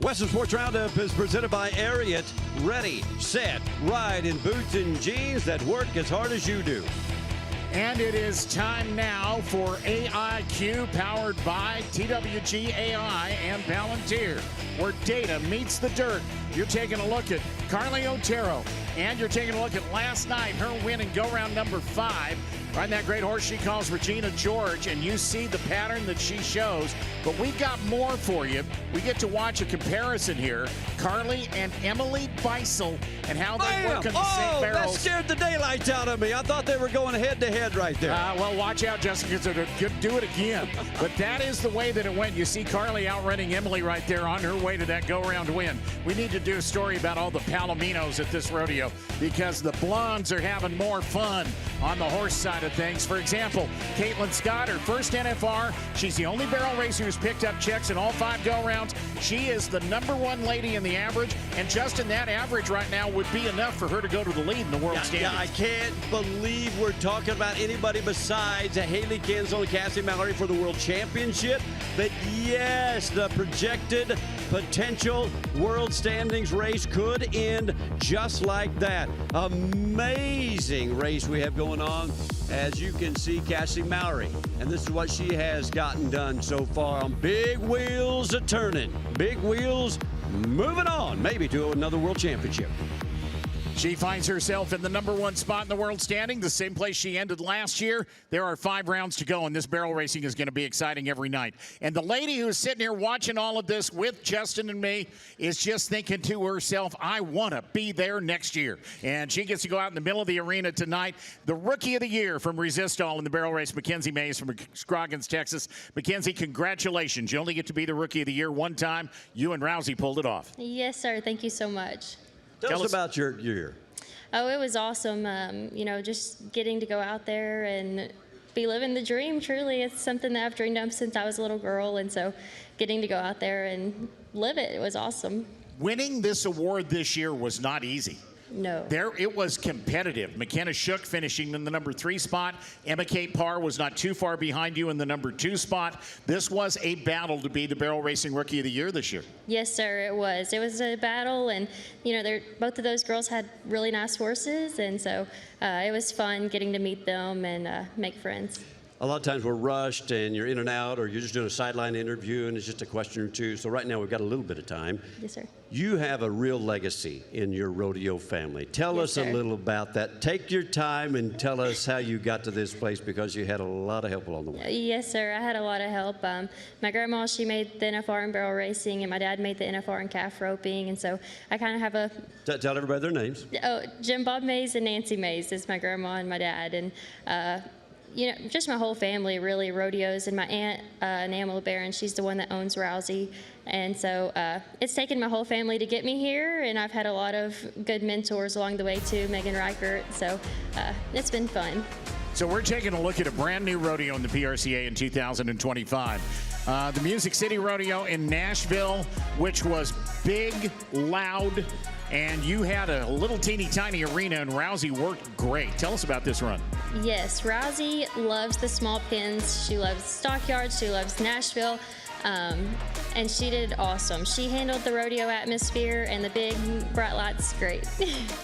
Western Sports Roundup is presented by Ariat. Ready, set, ride in boots and jeans that work as hard as you do. And it is time now for AIQ, powered by TWG AI and Palantir, where data meets the dirt. You're taking a look at Carly Otero, and you're taking a look at last night, her win in go-round number 5. Riding that great horse she calls Regina George, and you see the pattern that she shows. But we've got more for you. We get to watch a comparison here. Carly and Emily Beisel, and how they work on the same barrels. That scared the daylights out of me. I thought they were going head-to-head right there. Well, watch out, Justin, because they're going to do it again. But that is the way that it went. You see Carly outrunning Emily right there on her way to that go-round win. We need to do a story about all the Palominos at this rodeo, because the blondes are having more fun on the horse side of things. For example, Caitlin Scott, her first NFR. She's the only barrel racer who's picked up checks in all 5 go-rounds. She is the #1 lady in the average, and Justin, that average right now would be enough for her to go to the lead in the world standings. Yeah, I can't believe we're talking about anybody besides Haley Kinsel and Cassie Mallory for the World Championship. But yes, the projected potential World Standings race could end just like that. Amazing race we have going on. As you can see, Cassie Mallory, and this is what she has gotten done so far on big wheels a-turning. Big wheels moving on, maybe to another World Championship. She finds herself in the #1 spot in the world standing, the same place she ended last year. There are 5 rounds to go, and this barrel racing is going to be exciting every night. And the lady who's sitting here watching all of this with Justin and me is just thinking to herself, I want to be there next year. And she gets to go out in the middle of the arena tonight. The Rookie of the Year from Resistol in the barrel race, Makenzie Mayes from Scroggins, Texas. Makenzie, congratulations. You only get to be the Rookie of the Year one time. You and Rousey pulled it off. Yes, sir. Thank you so much. Tell us about your year. Oh, it was awesome. You know, just getting to go out there and be living the dream. Truly, it's something that I've dreamed of since I was a little girl, and so getting to go out there and live it was awesome. Winning this award this year was not easy. No. There, it was competitive. McKenna Shook finishing in the number 3 spot. Emma Kate Parr was not too far behind you in the number 2 spot. This was a battle to be the Barrel Racing Rookie of the Year this year. Yes, sir, it was. It was a battle, and both of those girls had really nice horses, and so it was fun getting to meet them and make friends. A lot of times we're rushed and you're in and out, or you're just doing a sideline interview and it's just a question or two. So right now we've got a little bit of time. Yes, sir. You have a real legacy in your rodeo family. Tell Yes, us sir. a little about that. Take your time and tell us how you got to this place, because you had a lot of help along the way. Yes, sir. I had a lot of help. My grandma, she made the NFR in barrel racing, and my dad made the NFR in calf roping, and so I kind of have a... Tell everybody their names. Oh, Jim Bob Mayes and Nancy Mayes is my grandma and my dad, and just my whole family really rodeos, and my aunt, Namela Barron, she's the one that owns Rousey. And so it's taken my whole family to get me here, and I've had a lot of good mentors along the way too, Megan Reichert, so it's been fun. So we're taking a look at a brand new rodeo in the PRCA in 2025. The Music City Rodeo in Nashville, which was big, loud, and you had a little teeny tiny arena, and Rousey worked great. Tell us about this run. Yes, Rousey loves the small pens. She loves stockyards. She loves Nashville. And she did awesome. She handled the rodeo atmosphere and the big bright lights great.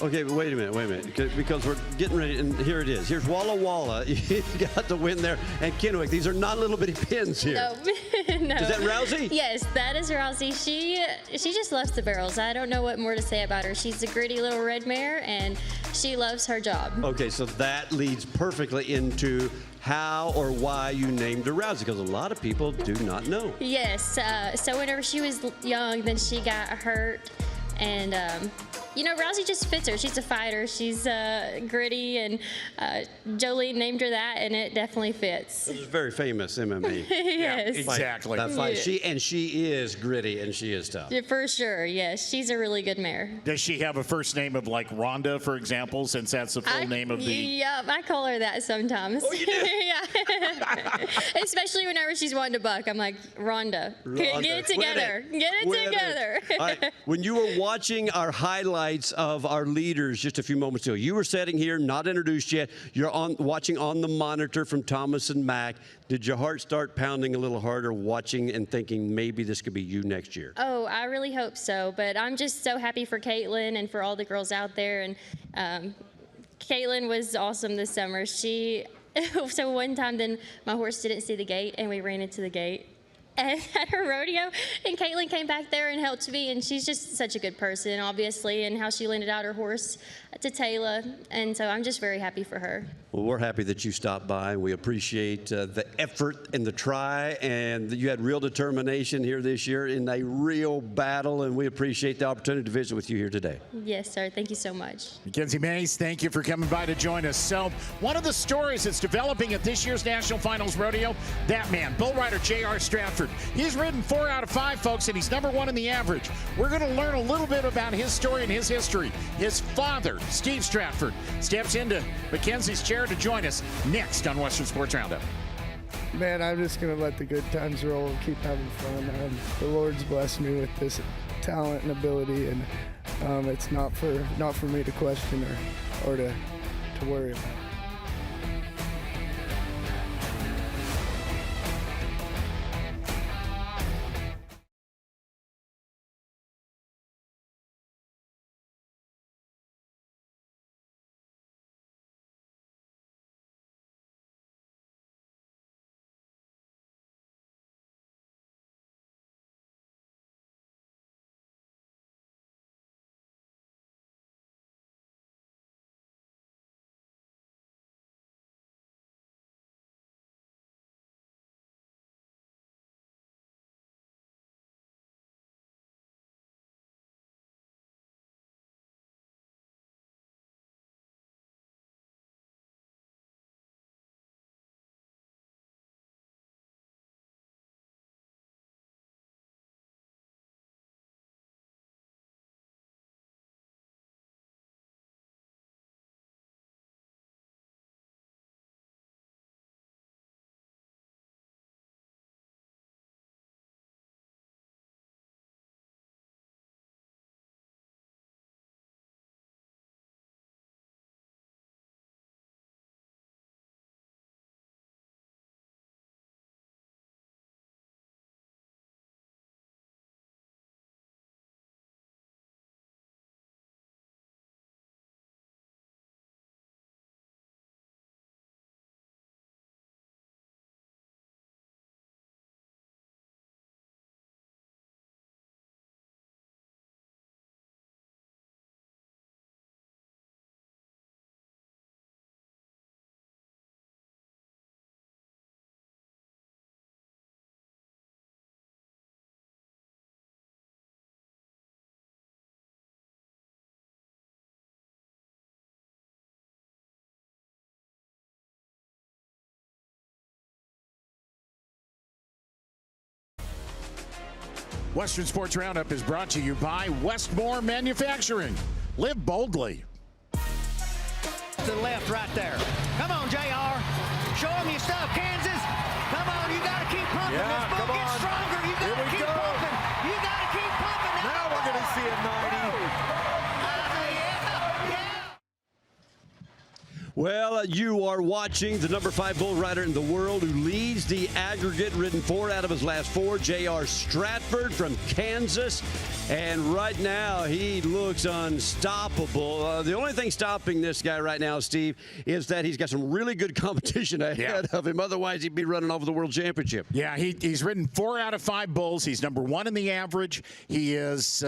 Okay, but wait a minute, because we're getting ready, and here it is. Here's Walla Walla. You got to win there, and Kennewick. These are not little bitty pins here. No, no. Is that Rousey? Yes, that is Rousey. She just loves the barrels. I don't know what more to say about her. She's a gritty little red mare, and she loves her job. Okay, so that leads perfectly into how or why you named her Rousey, because a lot of people do not know. Yes, so whenever she was young, then she got hurt, and Rousey just fits her. She's a fighter. She's gritty, and Jolene named her that, and it definitely fits. This is very famous MMA. Yes. Exactly. That fight. She is gritty and she is tough. Yeah, for sure, yes. She's a really good mare. Does she have a first name of like Rhonda, for example, since that's the full name of the... Yep, I call her that sometimes. Oh, you do? Yeah. Especially whenever she's wanting to buck. I'm like, Rhonda, get it together. Get it together. All right. When you were watching our highlights of our leaders just a few moments ago, you were sitting here, not introduced yet. You're watching on the monitor from Thomas and Mack. Did your heart start pounding a little harder watching and thinking maybe this could be you next year? Oh, I really hope so. But I'm just so happy for Caitlin and for all the girls out there. And Caitlin was awesome this summer. So one time then my horse didn't see the gate and we ran into the gate at her rodeo, and Caitlin came back there and helped me, and she's just such a good person, obviously, and how she landed out her horse to Taylor, and so I'm just very happy for her. Well, we're happy that you stopped by, and we appreciate the effort and the try, and you had real determination here this year in a real battle, and we appreciate the opportunity to visit with you here today. Yes, sir. Thank you so much. Makenzie Mayes, thank you for coming by to join us. So, one of the stories that's developing at this year's National Finals Rodeo, that man, bull rider JR Stratford. He's ridden 4 out of 5, folks, and he's number 1 in the average. We're going to learn a little bit about his story and his history. His father, Steve Stratford, steps into Makenzie's chair to join us next on Western Sports Roundup. Man, I'm just going to let the good times roll and keep having fun. The Lord's blessed me with this talent and ability, and it's not for me to question or to worry about. Western Sports Roundup is brought to you by Westmore Manufacturing. Live boldly. To the left right there. Come on, JR. Show them your stuff, Kansas. Come on, you got to keep pumping. Yeah, this boat come gets on. stronger. You got to keep pumping. You got to keep pumping. Now we're going to see a 90. Well, you are watching the number 5 bull rider in the world who leads the aggregate, ridden 4 out of his last 4, JR Stratford from Kansas. And right now, he looks unstoppable. The only thing stopping this guy right now, Steve, is that he's got some really good competition ahead of him. Otherwise, he'd be running over the World Championship. Yeah, he's ridden 4 out of 5 bulls. He's number 1 in the average. He is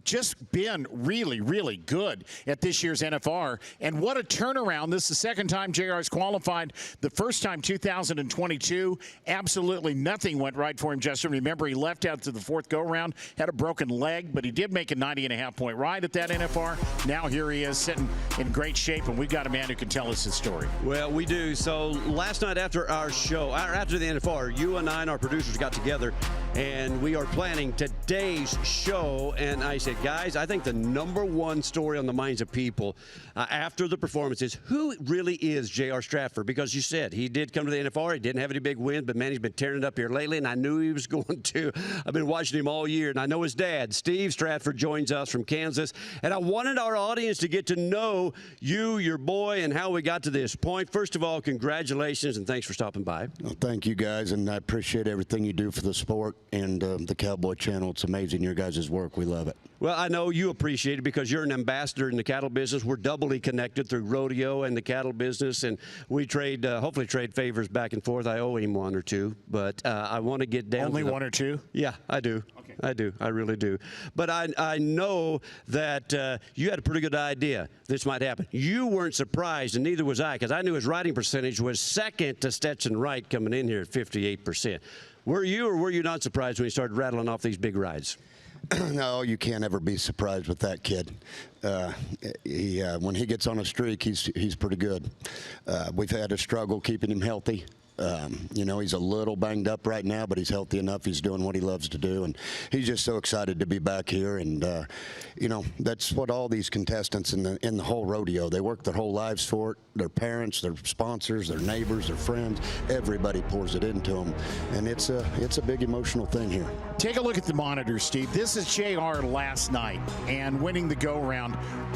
just been really, really good at this year's NFR. And what a turnaround. This is the second time JR's qualified. The first time, 2022, absolutely nothing went right for him, Justin. Remember, he left out to the 4th go-round, had a broken leg, but he did make a 90.5-point ride at that NFR. Now here he is sitting in great shape, and we've got a man who can tell us his story. Well, we do. So last night after our show, after the NFR, you and I and our producers got together, and we are planning today's show. And I said, guys, I think the number 1 story on the minds of people after the performance is who really is JR Stratford? Because you said he did come to the NFR. He didn't have any big wins, but man, he's been tearing it up here lately, and I knew he was going to. I've been watching him all year, and I know his dad, Steve Stratford, joins us from Kansas. And I wanted our audience to get to know you, your boy, and how we got to this point. First of all, congratulations, and thanks for stopping by. Well, thank you, guys, and I appreciate everything you do for the sport and the Cowboy Channel. It's amazing, your guys' work. We love it. Well, I know you appreciate it because you're an ambassador in the cattle business. We're doubly connected through rodeo and the cattle business, and we trade, hopefully trade favors back and forth. I owe him 1 or 2, but I want to get down Only to 1 or 2? Yeah, I do. Okay. I do. I really do. But I know that you had a pretty good idea this might happen. You weren't surprised, and neither was I, because I knew his riding percentage was second to Stetson Wright coming in here at 58%. Were you or were you not surprised when he started rattling off these big rides? No, you can't ever be surprised with that kid. When he gets on a streak, he's pretty good. We've had a struggle keeping him healthy. You know, he's a little banged up right now, but he's healthy enough. He's doing what he loves to do, and he's just so excited to be back here. And you know, that's what all these contestants in the whole rodeo, they work their whole lives for it. Their parents, their sponsors, their neighbors, their friends, everybody pours it into them, and it's a big emotional thing here. Take a look at the monitor, Steve. This is JR last night and winning the go-round.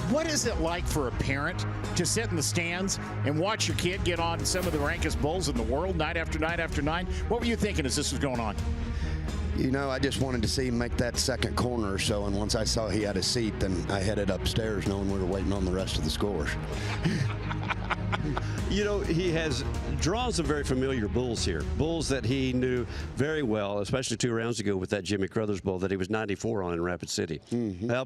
What is it like for a parent to sit in the stands and watch your kid get on some of the rankest bulls in the world night after night after night? What were you thinking as this was going on? You know, I just wanted to see him make that second corner or so, and once I saw he had a seat, then I headed upstairs knowing we were waiting on the rest of the scores. You know, he has drawn some very familiar bulls here. Bulls that he knew very well, especially 2 rounds ago with that Jimmy Crothers bull that he was 94 on in Rapid City. Mm-hmm. How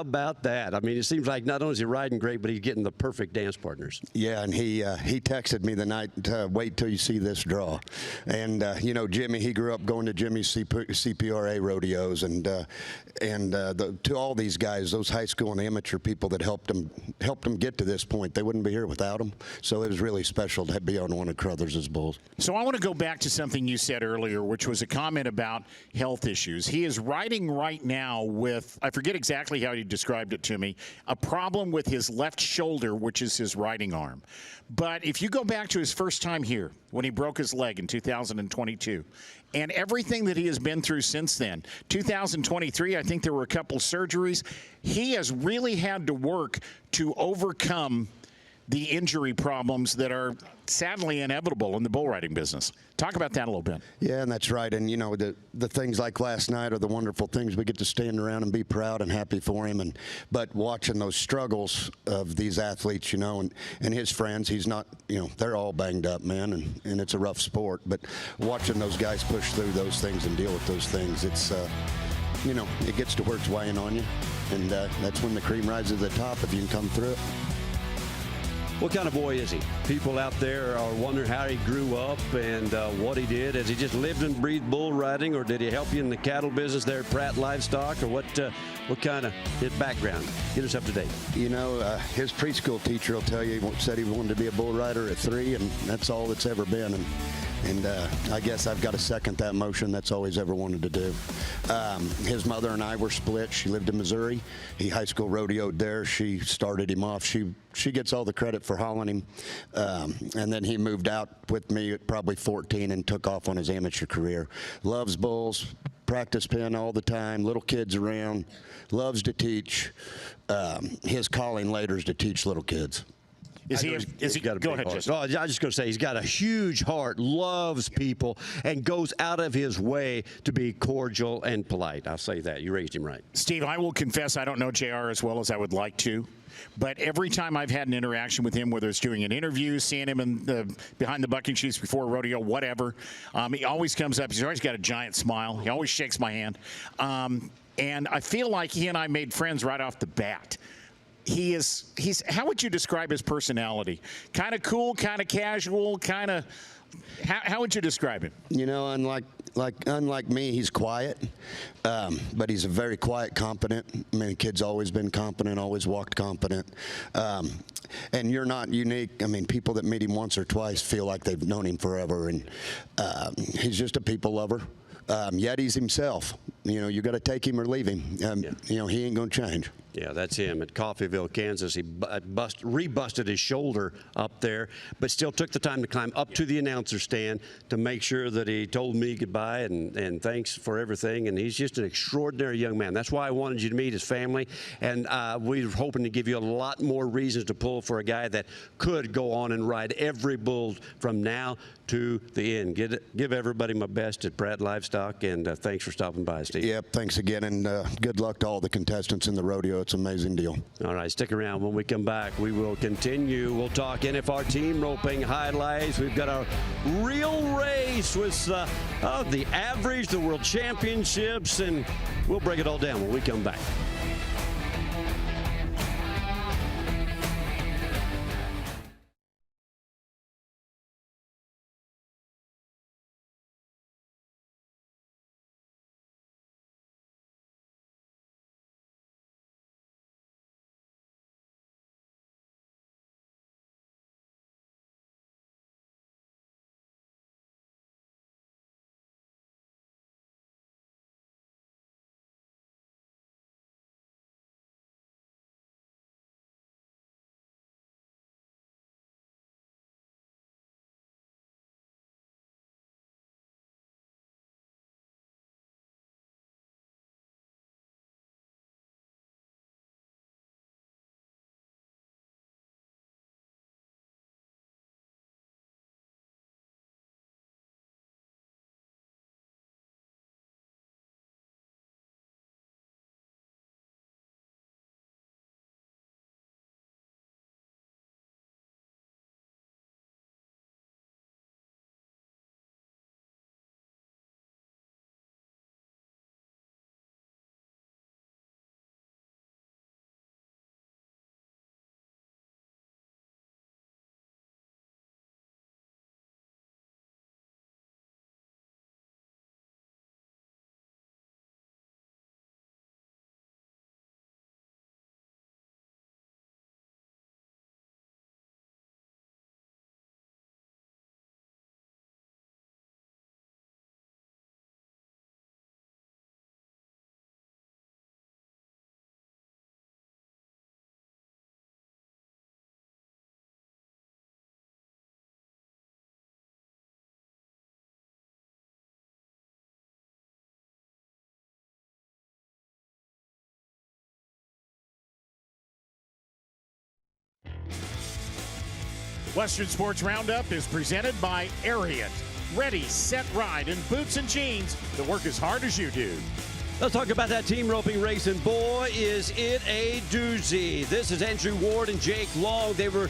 about that? I mean, it seems like not only is he riding great, but he's getting the perfect dance partners. Yeah, and he texted me the night, wait till you see this draw. And, you know, Jimmy, he grew up going to Jimmy's CPRA rodeos, and to all these guys, those high school and amateur people that helped him get to this point, they wouldn't be here without him. So it was really special to be on one of Crothers' bulls. So I want to go back to something you said earlier, which was a comment about health issues. He is riding right now with, I forget exactly how he described it to me, a problem with his left shoulder, which is his riding arm. But if you go back to his first time here, when he broke his leg in 2022, and everything that he has been through since then, 2023, I think there were a couple surgeries. He has really had to work to overcome the injury problems that are sadly inevitable in the bull riding business. Talk about that a little bit. Yeah, and that's right. And, you know, the things like last night are the wonderful things. We get to stand around and be proud and happy for him. But watching those struggles of these athletes, you know, and his friends, he's not, you know, they're all banged up, man, and it's a rough sport. But watching those guys push through those things and deal with those things, it's, you know, it gets to where it's weighing on you. And that's when the cream rises to the top if you can come through it. What kind of boy is he? People out there are wondering how he grew up and what he did. Has he just lived and breathed bull riding, or did he help you in the cattle business there at Pratt Livestock, or what kind of his background? Get us up to date. You know, his preschool teacher will tell you, said he wanted to be a bull rider at 3, and that's all it's ever been. And And I guess I've got to second that motion. That's all he's ever wanted to do. His mother and I were split. She lived in Missouri. He high school rodeoed there. She started him off. She gets all the credit for hauling him. And then he moved out with me at probably 14 and took off on his amateur career. Loves bulls, practice pen all the time, little kids around, loves to teach. His calling later is to teach little kids. Go ahead, Justin. I was just going to say he's got a huge heart, loves people, and goes out of his way to be cordial and polite. I'll say that. You raised him right. Steve, I will confess I don't know JR as well as I would like to. But every time I've had an interaction with him, whether it's doing an interview, seeing him in behind the bucking chutes before rodeo, whatever, he always comes up. He's always got a giant smile. He always shakes my hand. And I feel like he and I made friends right off the bat. He's how would you describe his personality? Kind of cool, kind of casual, kind of how would you describe him? You know, unlike me, he's quiet, but he's a very quiet, competent. I mean, the kid's always been competent, always walked competent. And you're not unique. I mean, people that meet him once or twice feel like they've known him forever, and he's just a people lover. Yet he's himself. You know, you got to take him or leave him. You know, he ain't going to change. Yeah, that's him. At Coffeyville, Kansas, he rebusted his shoulder up there, but still took the time to climb up to the announcer stand to make sure that he told me goodbye and thanks for everything. And he's just an extraordinary young man. That's why I wanted you to meet his family. And we were hoping to give you a lot more reasons to pull for a guy that could go on and ride every bull from now to the end. Give everybody my best at Pratt Livestock, and thanks for stopping by, Steve. Yep, thanks again, and good luck to all the contestants in the rodeo. It's an amazing deal. All right, stick around. When we come back, we will continue. We'll talk NFR team roping highlights. We've got a real race with the average, the world championships, and we'll break it all down when we come back. Western Sports Roundup is presented by Ariat. Ready, set, ride in boots and jeans that work as hard as you do. Let's talk about that team roping race, and boy, is it a doozy. This is Andrew Ward and Jake Long. They were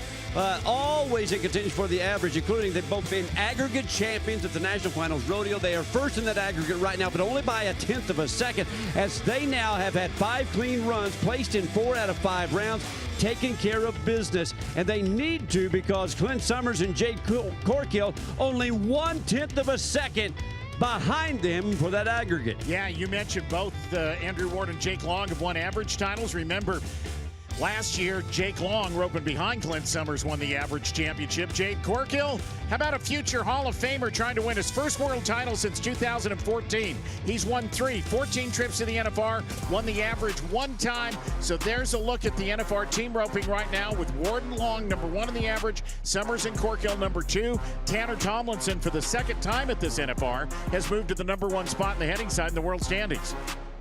always in contention for the average, including they've both been aggregate champions at the National Finals Rodeo. They are first in that aggregate right now, but only by 1/10 of a second, as they now have had 5 clean runs, placed in 4 out of 5 rounds, taking care of business. And they need to, because Clint Summers and Jake Corkill only 1/10 of a second behind them for that aggregate. Yeah, you mentioned both Andrew Ward and Jake Long have won average titles. Remember, Last year, Jake Long, roping behind Clint Summers, won the average championship. Jade Corkill, how about a future Hall of Famer trying to win his first world title since 2014? He's won 14 trips to the NFR, won the average one time. So there's a look at the NFR team roping right now with Ward and Long, number 1 in the average, Summers and Corkill, number 2. Tanner Tomlinson, for the second time at this NFR, has moved to the number 1 spot in the heading side in the world standings.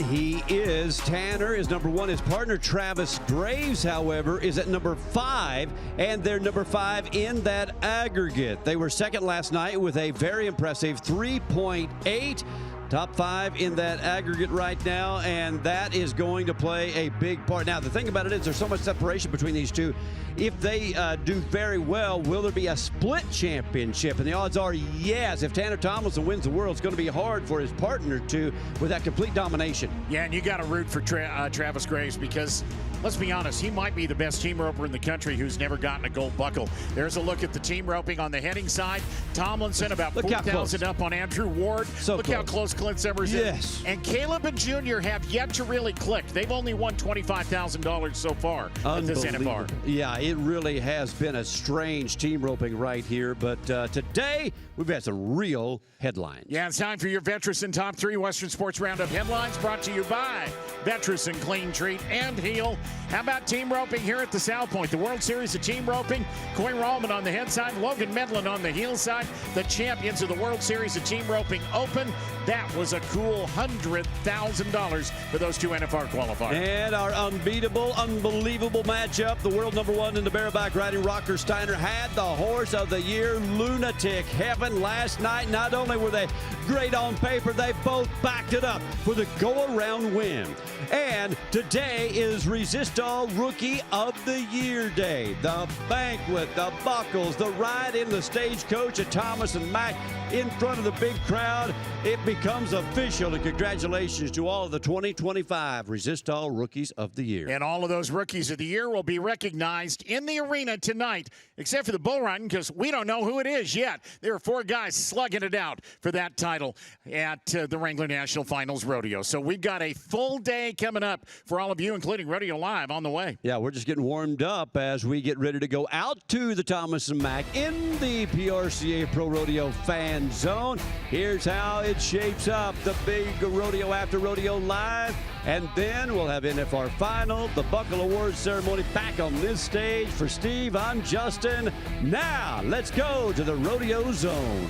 He is. Tanner is number 1. His partner, Travis Graves, however, is at number 5, and they're number 5 in that aggregate. They were second last night with a very impressive 3.8. Top 5 in that aggregate right now, and that is going to play a big part. Now, the thing about it is there's so much separation between these two. If they do very well, will there be a split championship? And the odds are yes. If Tanner Tomlinson wins the world, it's going to be hard for his partner to, with that complete domination. Yeah, and you got to root for Travis Graves because, let's be honest, he might be the best team roper in the country who's never gotten a gold buckle. There's a look at the team roping on the heading side. Tomlinson about 4,000 up on Andrew Ward. Look how close Clint Summers is. And Caleb and Junior have yet to really click. They've only won $25,000 so far at this NFR. Yeah, it really has been a strange team roping right here, but today we've had some real headlines. Yeah, it's time for your Veterans Top 3 Western Sports Roundup headlines, brought to you by Veterans Clean Treat and Heal. How about team roping here at the South Point? The World Series of Team Roping, Coy Rallman on the head side, Logan Medlin on the heel side, the champions of the World Series of Team Roping Open. That was a cool $100,000 for those 2 NFR qualifiers. And our unbeatable, unbelievable matchup, the world number 1 in the bareback riding rocker Steiner had the horse of the year, Lunatic Heaven, last night. Not only were they great on paper, they both backed it up for the go-around win. And today is Resistol Rookie of the Year Day. The banquet, the buckles, the ride in the stagecoach at Thomas and Mack in front of the big crowd. It becomes official, and congratulations to all of the 2025 Resistol Rookies of the Year. And all of those Rookies of the Year will be recognized in the arena tonight, except for the bull riding, because we don't know who it is yet. There are 4 guys slugging it out for that title at the Wrangler National Finals Rodeo. So we've got a full day coming up for all of you, including Rodeo Live on the way. Yeah, we're just getting warmed up as we get ready to go out to the Thomas and Mack in the PRCA Pro Rodeo Fan Zone. Here's how it shapes up. The big Rodeo After Rodeo Live, and then we'll have NFR Final, the Buckle Awards ceremony back on this stage. For Steve, I'm Justin. Now, let's go to the Rodeo Zone.